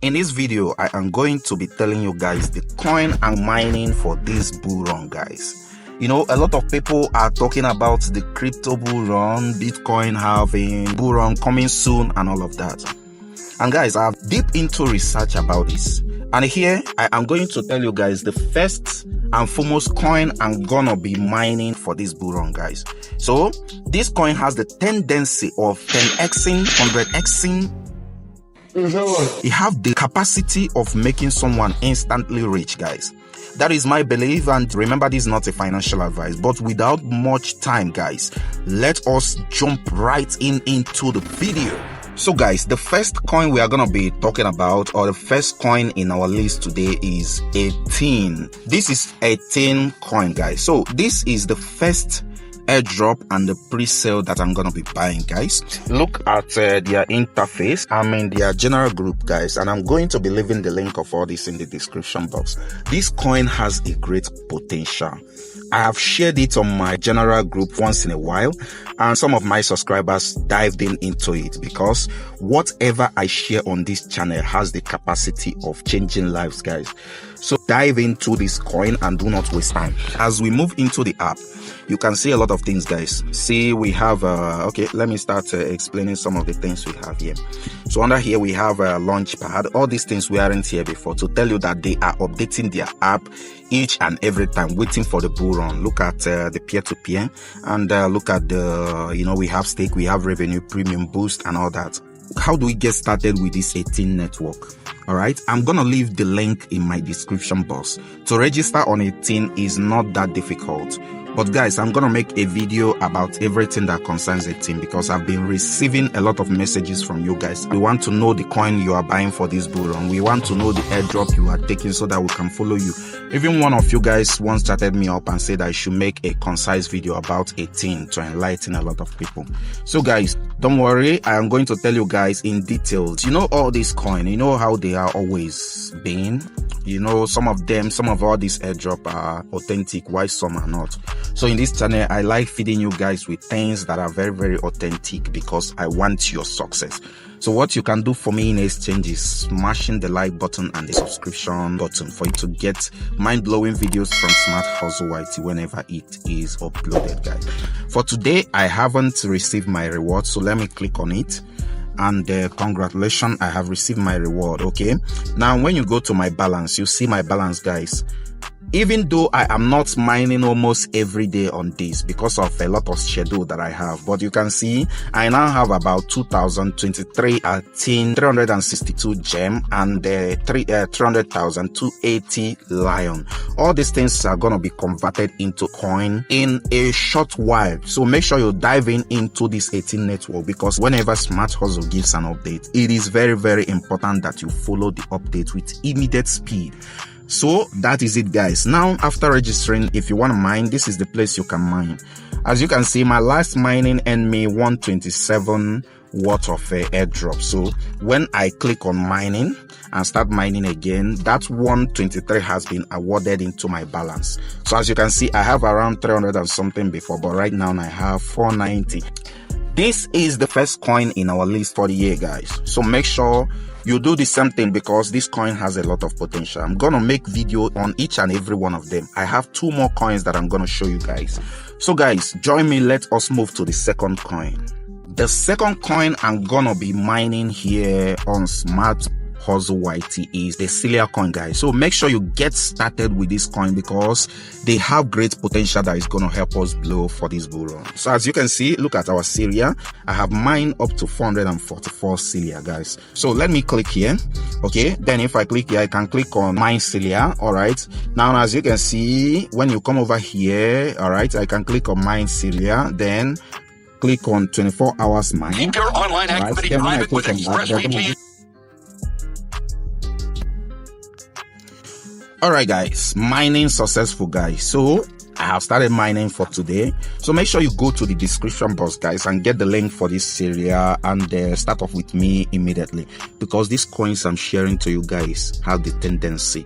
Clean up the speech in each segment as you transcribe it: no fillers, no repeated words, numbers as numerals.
In this video, I am going to be telling you guys the coin I'm mining for this bull run, guys. You know, a lot of people are talking about the crypto bull run, Bitcoin having bull run coming soon and all of that. And guys, I have deep into research about this. And here, I am going to tell you guys the first and foremost coin I'm gonna be mining for this bull run, guys. So, this coin has the tendency of 10xing, 100xing. It have the capacity of making someone instantly rich, guys. That is my belief, and remember, this is not a financial advice. But without much time, guys, let us jump right into the video. So guys, the first coin we are going to be talking about, or the first coin in our list today, is Athene. This is Athene coin, guys. So this is the first airdrop and the pre-sale that I'm gonna be buying, guys. Look at their interface. I'm in their general group, guys, and I'm going to be leaving the link of all this in the description box. This coin has a great potential. I have shared it on my general group once in a while, and some of my subscribers dived into it because whatever I share on this channel has the capacity of changing lives, guys. So dive into this coin and do not waste time. As we move into the app, you can see a lot of things, guys. See, we have okay, let me start explaining some of the things we have here. So under here we have a launch pad. All these things we aren't here before, to tell you that they are updating their app each and every time, waiting for the bull run. Look at the peer-to-peer, and look at the, you know, we have stake, we have revenue, premium boost, and all that. How do we get started with this Athene network? All right, I'm gonna leave the link in my description box. To register on Athene is not that difficult. But guys, I'm gonna make a video about everything that concerns Athene because I've been receiving a lot of messages from you guys. We want to know the coin you are buying for this bull run. We want to know the airdrop you are taking so that we can follow you. Even one of you guys once chatted me up and said I should make a concise video about Athene to enlighten a lot of people. So guys, don't worry, I am going to tell you guys in details. You know, all these coin, you know how they are always been. You know, some of all these airdrop are authentic, while some are not. So in this channel, I like feeding you guys with things that are very, very authentic because I want your success. So what you can do for me in exchange is smashing the like button and the subscription button for you to get mind-blowing videos from Smart Hustle YT whenever it is uploaded, guys. For today, I haven't received my reward, so let me click on it. And congratulations, I have received my reward. Okay, now when you go to my balance, you see my balance, guys. Even though I am not mining almost every day on this because of a lot of schedule that I have, but you can see I now have about 2023 Athene, 362 gem, and 300,280 lion. All these things are going to be converted into coin in a short while. So make sure you dive into this Athene network, because whenever Smart Hustle gives an update, it is very, very important that you follow the update with immediate speed. So that is it, guys. Now, after registering, if you want to mine, this is the place you can mine. As you can see, my last mining earned me 127 worth of airdrop. So when I click on mining and start mining again, that 123 has been awarded into my balance. So as you can see, I have around 300 and something before, but right now I have 490. This is the first coin in our list for the year, guys. So make sure you do the same thing because this coin has a lot of potential. I'm gonna make video on each and every one of them. I have 2 more coins that I'm gonna show you guys. So guys, join me. Let us move to the second coin. The second coin I'm gonna be mining here on Smart Hustle YT is the Celia coin, guys. So make sure you get started with this coin because they have great potential that is going to help us blow for this bull run. So as you can see, look at our Celia. I have mined up to 444 Celia, guys. So let me click here. Okay, then if I click here, I can click on mine Celia. All right, now as you can see, when you come over here, all right, I can click on mine Celia, then click on 24 hours mine. Keep your online activity private with ExpressVPN. Alright guys, mining successful, guys. So I have started mining for today. So make sure you go to the description box, guys, and get the link for this Celia and start off with me immediately, because these coins I'm sharing to you guys have the tendency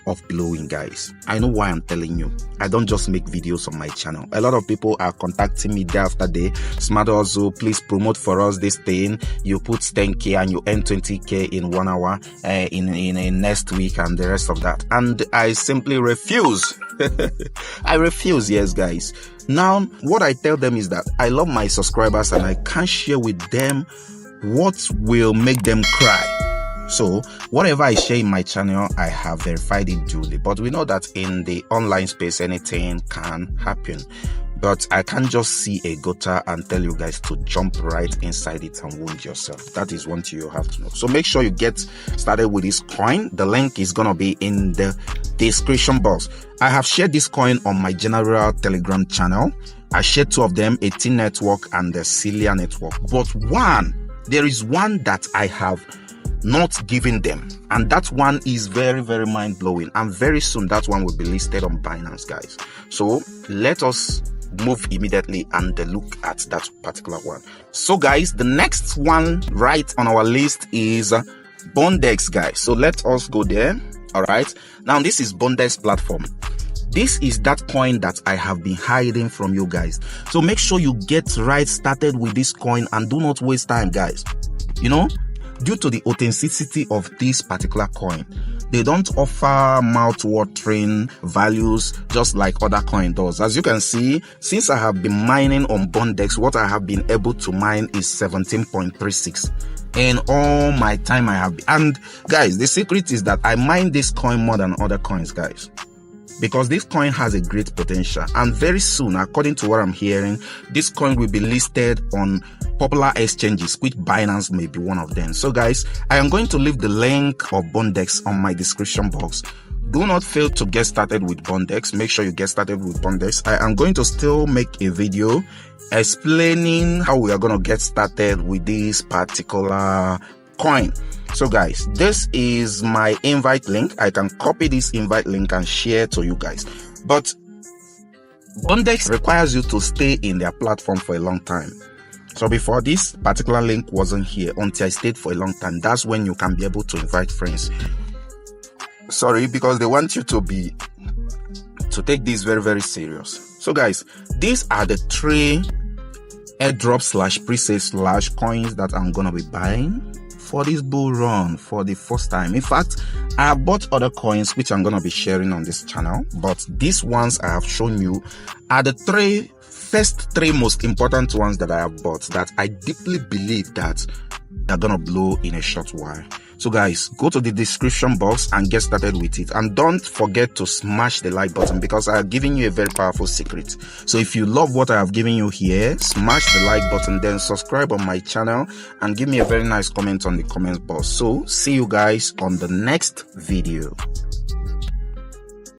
of blowing, guys. I know why I'm telling you. I don't just make videos on my channel. A lot of people are contacting me day after day. Smart also, please promote for us this thing. You put 10k and you earn 20k in 1 hour in next week and the rest of that. And I simply refuse. I refuse, yes, guys. Now, what I tell them is that I love my subscribers and I can't share with them what will make them cry. So whatever I share in my channel, I have verified it duly. But we know that in the online space, anything can happen. But I can't just see a gutter and tell you guys to jump right inside it and wound yourself. That is one thing you have to know. So make sure you get started with this coin. The link is going to be in the description box. I have shared this coin on my general Telegram channel. I shared 2 of them, Athene network and the Celia network. But there is one that I have not given them, and that one is very, very mind-blowing, and very soon that one will be listed on Binance, guys. So let us move immediately and look at that particular one. So guys, the next one right on our list is Bondex, guys. So let us go there. All right, now this is Bondex platform. This is that coin that I have been hiding from you guys. So make sure you get right started with this coin and do not waste time, guys. You know, due to the authenticity of this particular coin, they don't offer mouth-watering values just like other coin does. As you can see, since I have been mining on Bondex, what I have been able to mine is 17.36. And all my time I have been. And guys, the secret is that I mine this coin more than other coins, guys, because this coin has a great potential. And very soon, according to what I'm hearing, this coin will be listed on popular exchanges, which Binance may be one of them. So guys, I am going to leave the link of Bondex on my description box. Do not fail to get started with Bondex. Make sure you get started with Bondex. I am going to still make a video explaining how we are going to get started with this particular coin. So guys, this is my invite link. I can copy this invite link and share to you guys. But Bondex requires you to stay in their platform for a long time. So before, this particular link wasn't here until I stayed for a long time. That's when you can be able to invite friends. Sorry, because they want you to take this very, very serious. So guys, these are the 3 airdrop / pre-sale / coins that I'm gonna be buying for this bull run for the first time. In fact, I have bought other coins which I'm gonna be sharing on this channel, but these ones I have shown you are the first 3 most important ones that I have bought that I deeply believe that they're gonna blow in a short while. So guys, go to the description box and get started with it. And don't forget to smash the like button, because I have given you a very powerful secret. So if you love what I have given you here, smash the like button, then subscribe on my channel and give me a very nice comment on the comment box. So see you guys on the next video.